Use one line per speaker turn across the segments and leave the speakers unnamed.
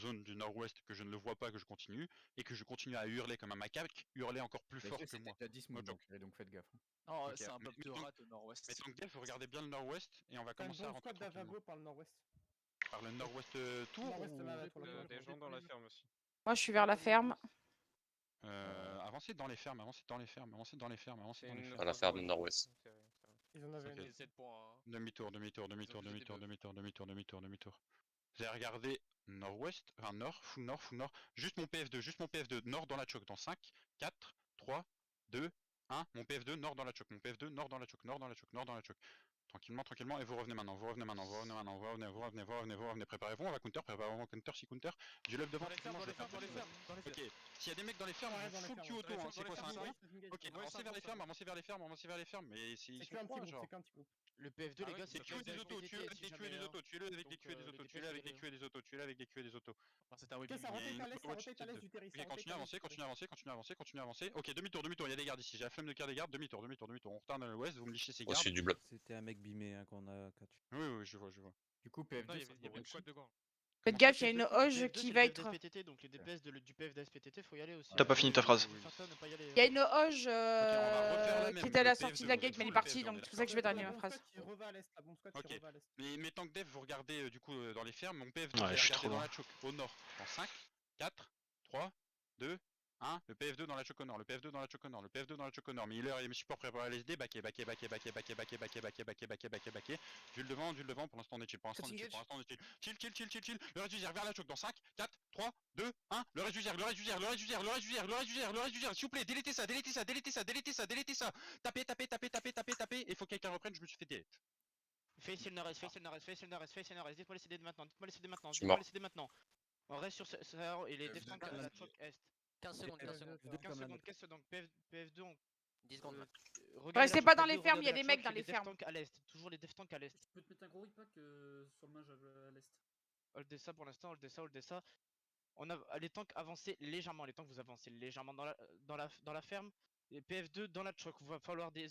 zone du nord-ouest, que je ne le vois pas, que je continue, et que je continue à hurler comme un macaque, hurler encore plus fort que moi.
Déjà 10 moves, donc faites gaffe.
Non,
Ok,
c'est un pop
mais
de
donc-
rat au nord-ouest.
Mais donc Def, vous regardez bien le nord-ouest, et on va
T'as une
commencer à
bombe
rentrer
squad
tranquillement.
d'Avago par le nord-ouest.
Par le nord-ouest tour
Nord-ouest,
ou...
là, pour le
Des gens dans la ferme aussi.
Moi, je suis vers la ferme.
Avancez dans les fermes, avancez dans les fermes, avancez dans les fermes, avancez
C'est
dans les
une
fermes.
À la ferme nord-ouest.
Ils en avaient
Ok.
une.
C'est 7 points. Hein.
Demi-tour, demi-tour, demi-tour, demi-tour, demi-tour, demi-tour, demi-tour, demi-tour. Vous allez regarder nord-ouest, enfin nord, full nord, full nord. Juste mon PF2, nord dans la choc. Dans 5, 4, 3, 2, 1. Mon PF2, nord dans la choc. Mon PF2, nord dans la choc, nord dans la choc, nord dans la choc. Tranquillement, tranquillement, et vous revenez maintenant, vous revenez maintenant, vous revenez maintenant, vous revenez, vous revenez, vous revenez, vous revenez, préparez-vous, on va counter, préparez-vous, counter, si counter, du love devant,
Dans les fermes,
tranquillement,
dans les
je
fermes,
vais
dans les fermes, dans les fermes.
Ok, s'il y a des mecs dans les fermes,
Ouais,
vous
dans les
full
fermes,
Q auto,
dans les
hein, c'est
fermes,
quoi,
dans les
c'est un
fermes,
groupe? Ok, avancez vers les fermes, avancez vers les fermes, avancez vers les fermes, mais ils
C'est
sont
qu'un petit
quoi,
groupe,
genre?
c'est qu'un petit groupe.
Le PF2, les gars, c'est
Tuez des autos, tuez avec des Q et des autos, tuez-le avec des Q et des autos, tuez-le avec des Q et des autos, tuez-le avec des Q et des autos.
C'est un
Ok, ça rotate à l'est, ça
Watch
rotate à
Tide
l'est
2.
du terri.
Ok, continue à avancer, continue à avancer, continue à avancer, continue à avancer. Ok, demi-tour, demi-tour, il y a des gardes ici, j'ai la flemme de faire des gardes, demi-tour, demi-tour, demi-tour. On retourne à l'ouest, vous me lichez ces
Au
gardes.
sud du bloc.
C'était un mec bimé hein, qu'on a catch.
Oui, oui, je vois, je vois.
Du coup,
Non,
PF2,
il y
c'est
avait une squad de gants.
Faites gaffe, il y a une hoge qui va être.
SPTT, donc les DPS du PF d'SPTT, faut y aller aussi.
T'as pas fini ta phrase.
Certains ne pas y aller.
Il y a une hoge
va refaire la même,
qui était à
le
la sortie de la
PF2,
gate, mais elle est
full
partie,
PF2, on
donc
est
c'est pour ça que je vais
La
terminer ma
bombe
phrase.
squad qui reva à l'est, la bombe squad qui
Ok.
reva à l'est.
Mais tant que Dev, vous regardez du coup dans les fermes, mon PF2,
Ouais,
vous
je suis
regardez
trop
dans
loin.
la choke, au nord. Dans 5, 4, 3, 2, 1. Le PF2 dans la choke au nord, le PF2 dans la choke au nord, le PF2 dans la choke au nord. Miller et mes supports préparés à LSD, backé, backé, backé, backé, backé, backé, backé, backé, backé, backé, backé, backé. Du devant, pour l'instant on est chill, pour l'instant on est chill, pour l'instant on est chill. Chill, chill, chill, chill, chill. Le reste du zerg vers la choke dans 5, 4, 3, 2, 1. Le reste du zerg, le reste du zerg, le reste du zerg, le reste du zerg, le reste du zerg, le reste du zerg. S'il vous plaît, délétez ça, délétez ça, délétez ça, délétez ça, délétez ça. Tapez, tapez, tapez, tapez, tapez, tapez. Et faut que quelqu'un reprenne, je me suis fait delete.
Face le nord-est, face le nord-est, face le nord-est, face le nord-est. Dites-moi les CD maintenant, dites-moi les CD maintenant,
Je suis
dites-moi
mort.
les CD maintenant. On reste sur ce et les déftanks à la choc est.
15 secondes, 15 secondes.
15 secondes, 15 secondes. PF2, on
10 secondes.
Restez pas dans les fermes, il y a des mecs dans les fermes.
Deftank à l'est, toujours les deftanks à l'est.
Je peux te mettre un gros repack sur le mage à l'est.
Hold ça pour l'instant, hold ça. On a les tanks avancés légèrement, les tanks vous avancez légèrement dans la ferme. Et PF2 dans la choc, il va falloir des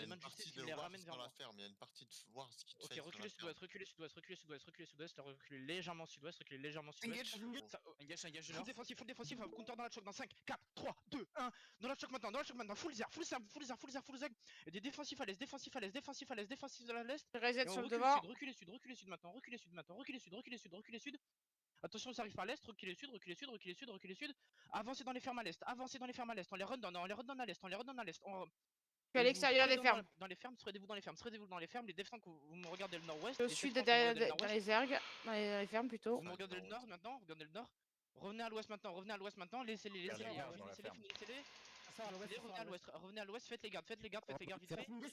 mains de justice qui me les ramènent vers moi.
ferme, il y a une partie de voir ce qui te
Ok,
fait
reculez sud-ouest, reculez sudouest, reculez sudouest, reculez sudouest, reculez légèrement sud-ouest, reculez légèrement sud-ouest.
Engage.
Full défensif, counter dans la choc dans 5, 4, 3, 2, 1. Dans la choc maintenant, full zer. Et des défensifs à l'est, défensifs à l'est, défensifs à l'est, défensifs à l'est.
Je reset sur le
Recule
devant.
sud, reculez sud maintenant, reculez sud. Attention, ça arrive par l'est, reculez sud. Avancez dans les fermes à l'est, on les redonne à l'est,
Je suis à l'extérieur des fermes.
Dans les fermes, spreadez-vous dans les fermes, les défenses que vous me regardez le nord-ouest.
Au sud, dans les ergs, dans les fermes plutôt.
Vous me regardez le nord maintenant, regardez le nord. Revenez à l'ouest maintenant, laissez-les, finissez-les. Revenez à l'ouest, faites les gardes vite fait. Venez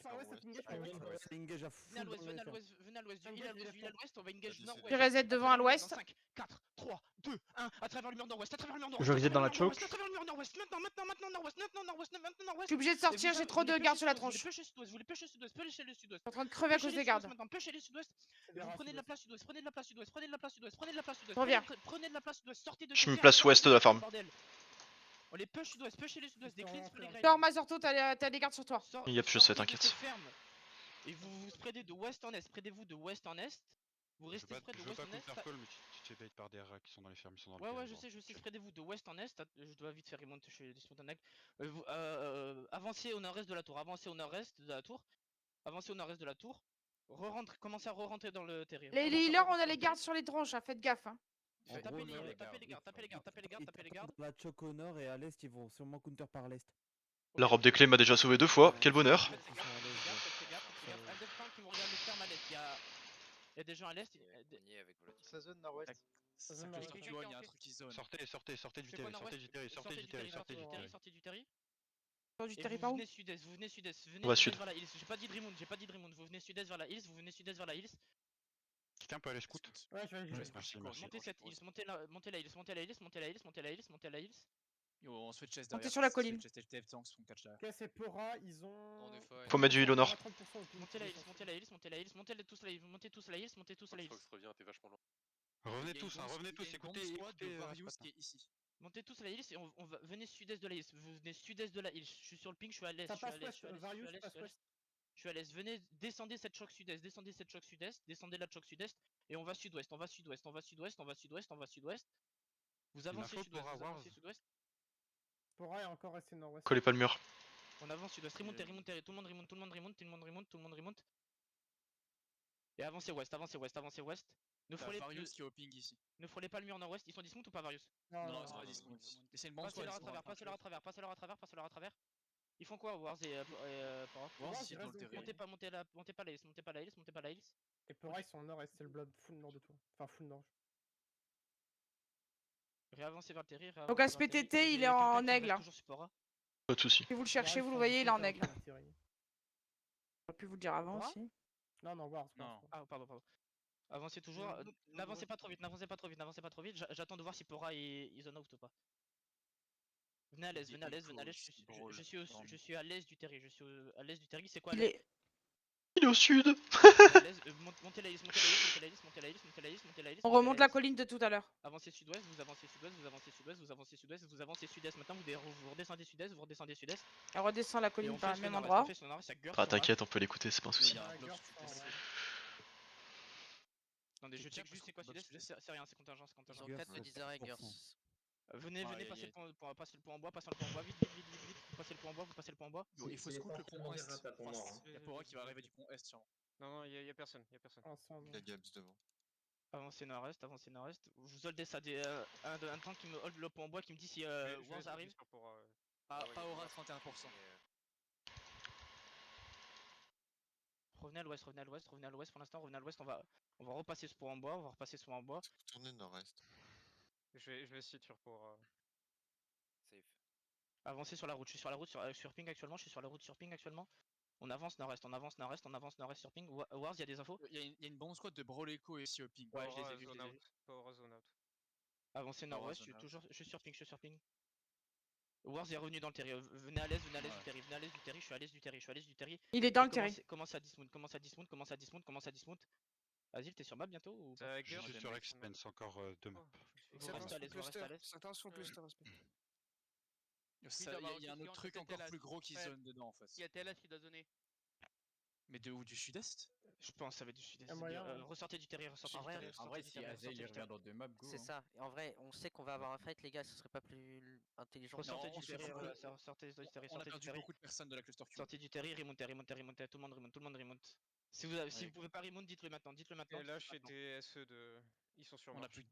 à l'ouest, du à l'ouest, on va engage nord-ouest.
Je reset devant à l'ouest.
5, 4, 3, 2, 1, à travers le mur nord-ouest,
Je reset dans la choke.
à travers le mur nord-ouest, maintenant nord-ouest.
Je suis obligé de sortir, j'ai trop de gardes sur la tronche.
Vous voulez pêcher sud-ouest, pêchez le sud-ouest.
Je suis en train de crever à cause des gardes.
Maintenant, pêchez les sud-ouest. Vous prenez de la place sud-ouest, prenez de la place sud-ouest. Prenez de la place sud-ouest, sortez de
Je me place ouest de la farm.
On les push sud-ouest, pêchez les sud-ouest, des cleans pour les graves.
Sors Mazorto, t'as des gardes sur toi.
Yep, je sais, t'inquiète.
Et vous spreadez de ouest en est, spreadez-vous de ouest en est. Vous restez spread de ouest en est.
Je veux pas counter call, mais tu t'es bait par des rats qui sont dans les fermes, ils sont dans le
Ouais, je sais, spreadez-vous de ouest en est. Je dois vite faire remonter chez les Spontanex. Avancez au nord-est de la tour, avancez au nord-est de la tour. Commencez à re-rentrer dans le territoire.
Les healers, on a les gardes sur les tronches, faites gaffe.
Tapez les gardes.
Dans la choc au nord et à l'est, ils vont sûrement counter par l'est.
La robe des clés m'a déjà sauvé 2 fois, quel bonheur.
Faites gaffe. Un défend qui me regarde les fermes à l'est. Il y a des gens à l'est.
Ça zone nord-ouest.
Il y a un truc qui zone.
Sortez du terri, sortez du terri.
Sortez du terri.
Sors du terri par où?
Vous venez sud-est.
On va sud.
Vers la hills. J'ai pas dit Dreamwood. Vous venez sud-est vers la hills.
Quelqu'un peut aller scout?
Ouais, je vais aller.
Merci.
Montez cette hills, montez la hills.
Yo, on se fait chest
Montez
derrière.
sur la colline.
Ok, c'est Pora, ils ont.
Faut mettre du heal au nord.
Montez la hills. Montez tous la hills.
Reviens, t'es vachement loin.
Revenez tous, écoutez.
Montez tous la hills et on va venez sud-est de la hills. Vous venez sud-est de la hills. Je suis sur le ping, je suis à l'est. Je suis à l'est. Venez, descendez cette choc sud-est. Descendez la choc sud-est. Et on va sud-ouest. Vous avancez
info
sud-ouest,
pour
vous
avoir-
avancez sud-ouest.
Pora est encore resté nord-ouest.
Collez pas le mur.
On avance sud-ouest, remontez, remontez, tout le monde remonte, tout le monde remonte, tout le monde remonte, tout le monde remonte. Et avancez ouest, avancez ouest, avancez ouest. Ne
T'as
frôlez,
Varius qui est au ping ici.
ne frôlez pas le mur nord-ouest, ils sont dismount ou pas Varius?
Non,
Non,
non,
non, c'est
non.
pas dismount. Et c'est une bonne
Passez-leur à
squad.
travers, passez-leur à travers, passez-leur à travers, passez-leur à travers. Ils font quoi Wars et Pora?
Wars,
Wars,
il
il
est dans
reste
le
donc
terrain.
Montez pas la hills, montez pas la hills, montez pas la hills.
Et Pora, ils sont au nord-est, c'est le blob full nord de tout. Enfin, full nord.
Réavancez vers le terri,
Donc SPTT, il est en aigle, là.
Toujours sur Pora.
Pas de soucis.
Si vous le cherchez,
Pora,
vous
ils
le
sont
voyez, il est en
dismount
aigle.
avec la Thierry.
J'aurais pu vous le dire avant
Pora
aussi.
Non, Wars.
Non.
Ah, pardon. Avancez toujours, n'avancez pas trop vite, n'avancez pas trop vite, n'avancez pas trop vite. J'attends de voir si Pora il zone out ou pas. Venez à l'aise, venez à l'aise, venez à l'aise. Je suis à l'aise du terri, je suis à l'aise du terri. C'est quoi
Il
l'aise?
est...
Il est au sud.
Montez la hills, montez la hills, montez la hills, montez la hills, montez la hills.
On remonte la colline de tout à l'heure.
Avancez sud-ouest, vous avancez sud-ouest, vous avancez sud-ouest, vous avancez sud-ouest, vous avancez sud-est. Maintenant vous redescendez sud-est, vous redescendez sud-est.
Elle redescend la
Et
colline
on
par
fait
le
sur
même
le nord-est,
endroit.
on fait sur le nord-est, ça gueule
Ah
sur Mac.
t'inquiète, on peut l'écouter, c'est pas un souci.
Il y a un
Ouais,
bloc
Gurf,
sur
en-
Attendez, je
Check
check
parce
juste c'est
qu'on
quoi
doit
sud-est,
sud-est.
c'est rien, c'est contingent, c'est contingent.
Gurf,
4 petits arrêts, Gurs.
Venez,
Ah,
venez,
y a-
passer
y a-
le pont, passer le pont en bois, passez le pont en bois, vite, vous passez le pont en bois, vous passez le pont en bois.
Il faut scoop le pont est. Il y a Pora qui va arriver du pont est, sûrement.
Non, y a personne,
ensemble.
Il y a Gabs devant.
Avancez nord-est, avancez nord-est. Vous holdez ça, un tank qui me hold le pont en bois qui me dit si Wars arrive.
Pas aura 31%.
Revenez à l'ouest, revenez à l'ouest, revenez à l'ouest pour l'instant, revenez à l'ouest, on va repasser ce pont en bois, on va repasser ce pont en bois.
Tournez nord-est.
Je vais essayer de pour.
Safe.
Avancez sur la route, je suis sur la route sur ping actuellement, je suis sur la route sur ping actuellement. On avance nord-est, on avance nord-est, on avance nord-est sur ping. Wars, il y a des infos?
Il y a une bonne squad de Broleco ici au ping.
Ouais, je les ai vus, je les ai vus.
Power zone out.
Avancez
Power
nord-ouest,
zone out.
je suis sur ping, je suis sur ping. Wars est revenu dans le terri, venez à l'aise
Ouais.
du terri, venez à l'aise du terri, je suis à l'aise du terri, je suis à l'aise du terri.
Il est dans le terri.
Commence à dismount, commence à dismount, commence à dismount, commence à dismount. Azil, t'es sur map bientôt ou pas?
Je suis sur Expense, encore 2 maps.
Vous restez à l'aise, vous restez à l'aise.
Certains sont cluster, respect.
Il y a un autre truc encore plus gros qui zone dedans en fait.
Il y a TLS qui doit zoner.
Mais de où? Du sud-est?
Je pense que ça va être du sud-est.
Y a moyen, hein.
Ressortez du terri, ressortez du terri.
En vrai,
ressortez du terri, ressortez du terri.
dans 2 maps, go. C'est ça. Et en vrai, on sait qu'on va avoir un fight, les gars. Ce serait pas plus intelligent.
Ressortez
Non,
du terri,
surtout que-
sortez du terri,
On a
sortez du
perdu
terri.
beaucoup de personnes de la cluster Q.
Sortez du terri, remontez, tout le monde remonte, tout le monde remonte. Si vous pouvez pas remonte, dites-le maintenant, dites-le maintenant.
Et là,
dites-le
chez
maintenant.
des SE de. Ils sont sur
On a
marche.
plus